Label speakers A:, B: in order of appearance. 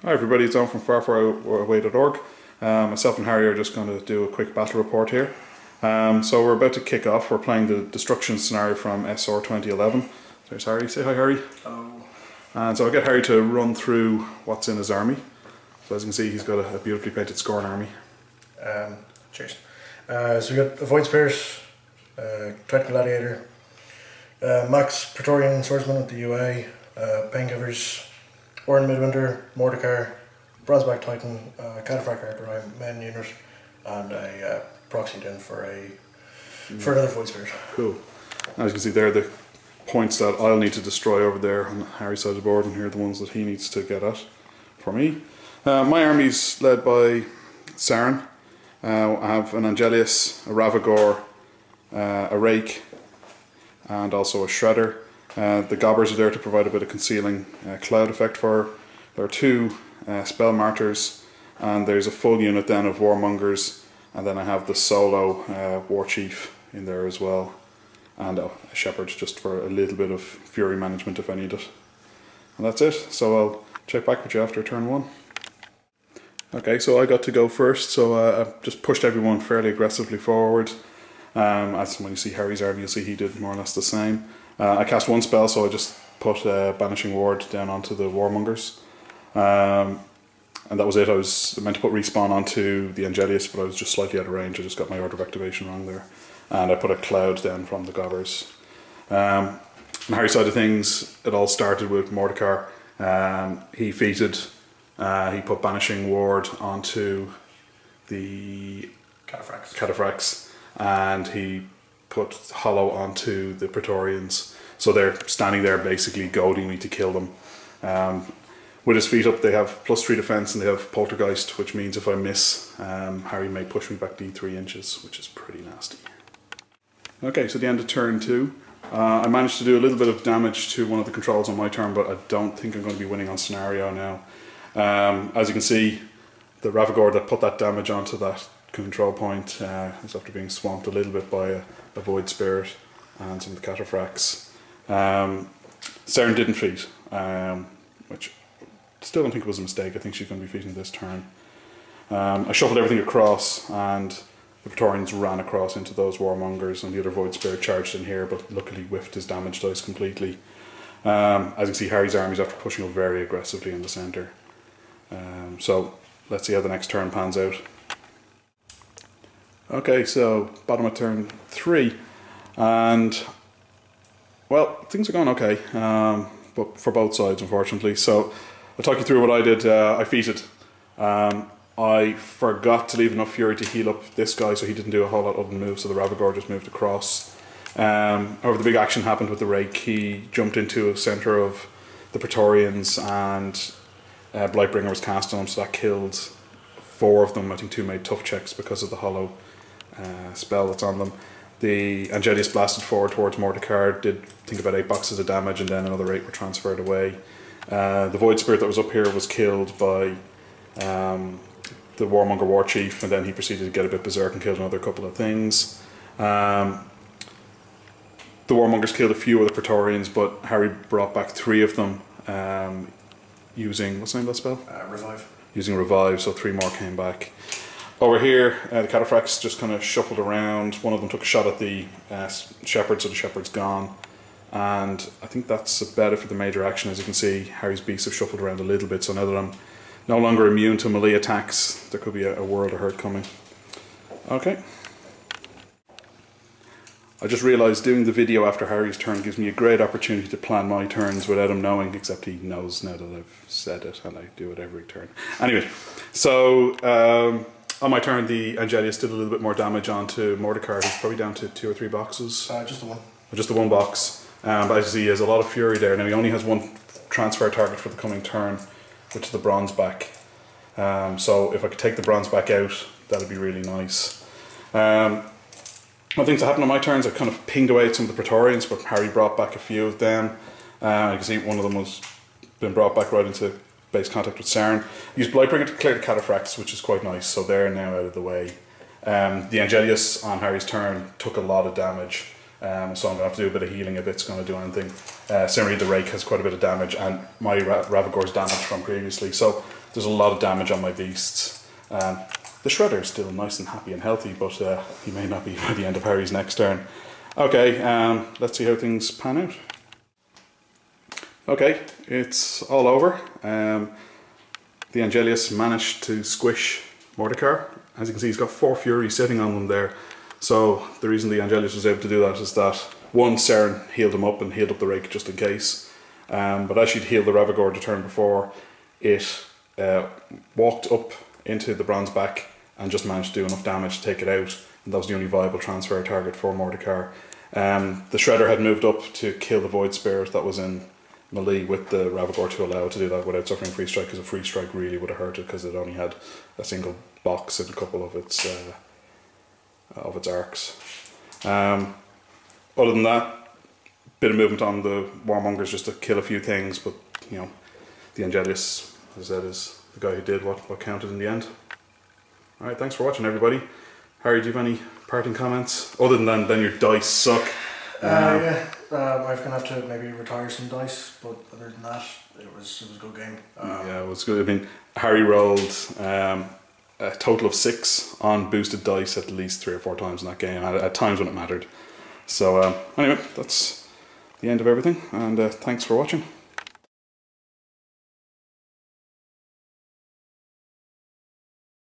A: Hi everybody, it's Owen from farfaraway.org. Myself and Harry are just going to do a quick battle report here. So we're about to kick off. We're playing the destruction scenario from SR 2011. There's Harry. Say hi, Harry.
B: Hello.
A: And so I'll get Harry to run through what's in his army. So as you can see, he's got a beautifully painted Scorn army.
B: Cheers. So we got a Void Spirit, Titan Gladiator, Max Praetorian Swordsman with the UA, Painkillers, Orin Midwinter, Mordikaar, Bronzeback Titan, Cataphract Archer main unit, and a proxy in for another Void Spirit.
A: Cool. As you can see there, the points that I'll need to destroy over there on Harry's side of the board, and here are the ones that he needs to get at for me. My army's led by Saeryn. I have an Angelius, a Ravagore, a Rake, and also a Shredder. The Gobbers are there to provide a bit of concealing cloud effect for her. There are two Spell Martyrs, and there's a full unit then of Warmongers, and then I have the solo War Chief in there as well, and a Shepherd just for a little bit of fury management if I need it. And that's it, so I'll check back with you after turn one. Okay, so I got to go first, so I just pushed everyone fairly aggressively forward. As when you see Harry's army, you'll see he did more or less the same. I cast one spell, so I just put Banishing Ward down onto the Warmongers. And that was it. I was meant to put Respawn onto the Angelius, but I was just slightly out of range. I just got my order of activation wrong there. And I put a cloud down from the Gobbers. On Harry's side of things, it all started with Mordikaar. He feated, he put Banishing Ward onto the Cataphracts, and he put Hollow onto the Praetorians. So they're standing there basically goading me to kill them. With his feet up, they have +3 defense and they have Poltergeist, which means if I miss, Harry may push me back D3 inches, which is pretty nasty. Okay, so the end of turn 2. I managed to do a little bit of damage to one of the controls on my turn, but I don't think I'm going to be winning on scenario now. As you can see, the Ravagore that put that damage onto that control point is after being swamped a little bit by a Void Spirit and some of the Cataphracts. Saeryn didn't feat, which still don't think it was a mistake. I think she's going to be feating this turn. I shuffled everything across, and the Praetorians ran across into those Warmongers, and the other Void Spirit charged in here, but luckily whiffed his damage dice completely. As you can see, Harry's army is after pushing up very aggressively in the centre. So let's see how the next turn pans out. Okay, so bottom of turn 3, and well, things are going okay, but for both sides, unfortunately. So I'll talk you through what I did. I feated. I forgot to leave enough fury to heal up this guy, so he didn't do a whole lot other than move, so the Ravagore just moved across. However, the big action happened with the Rake. He jumped into a centre of the Praetorians, and Blightbringer was cast on him, so that killed 4 of them. I think 2 made tough checks because of the hollow spell that's on them. The Angelius blasted forward towards Mordikaar, did think about 8 boxes of damage, and then another 8 were transferred away. The Void Spirit that was up here was killed by the Warmonger War Chief, and then he proceeded to get a bit berserk and killed another couple of things. The Warmongers killed a few of the Praetorians, but Harry brought back 3 of them using, what's the name of that spell?
B: Revive. Using
A: Revive, so 3 more came back. Over here, the Cataphracts just kind of shuffled around. One of them took a shot at the Shepherd, so the Shepherd's gone. And I think that's about it for the major action. As you can see, Harry's beasts have shuffled around a little bit, so now that I'm no longer immune to melee attacks, there could be a world of hurt coming. Okay. I just realised doing the video after Harry's turn gives me a great opportunity to plan my turns without him knowing, except he knows now that I've said it, and I do it every turn. Anyway, so on my turn, the Angelius did a little bit more damage onto Mordikaar, who's probably down to 2 or 3 boxes.
B: Just the one. Just
A: the one box. But as you see, he has a lot of fury there. Now he only has 1 transfer target for the coming turn, which is the Bronzeback. So if I could take the Bronzeback out, that'd be really nice. One thing that happened on my turns, I kind of pinged away at some of the Praetorians, but Harry brought back a few of them. You can see one of them was been brought back right into base contact with Saeryn. Used Blightbringer to clear the Cataphracts, which is quite nice, so they're now out of the way. The Angelius on Harry's turn took a lot of damage. so I'm going to have to do a bit of healing if it's going to do anything. Similarly, the Rake has quite a bit of damage, and my Ravagor's damage from previously, so there's a lot of damage on my beasts. The Shredder is still nice and happy and healthy, but he may not be by the end of Harry's next turn. Okay, let's see how things pan out. Okay, it's all over. The Angelius managed to squish Mordikaar. As you can see, he's got 4 Fury sitting on them there. So the reason the Angelius was able to do that is that one, Saeryn healed him up and healed up the Rake just in case. But as she'd healed the Ravagor the turn before, it walked up into the Bronze back and just managed to do enough damage to take it out. And that was the only viable transfer target for Mordikaar. The Shredder had moved up to kill the Void Spirit that was in melee with the Ravagor to allow it to do that without suffering free strike, because a free strike really would have hurt it because it only had a single box in a couple of its arcs. Other than that, bit of movement on the Warmongers just to kill a few things, but you know, the Angelius, as I said, is the guy who did what counted in the end. Alright, thanks for watching everybody. Harry, do you have any parting comments? Other than your dice suck.
B: I'm gonna have to maybe retire some dice, but other than that, it was a good game.
A: Yeah, it was good. I mean, Harry rolled a total of 6 on boosted dice at least 3 or 4 times in that game, at times when it mattered. So anyway, that's the end of everything, and thanks for watching.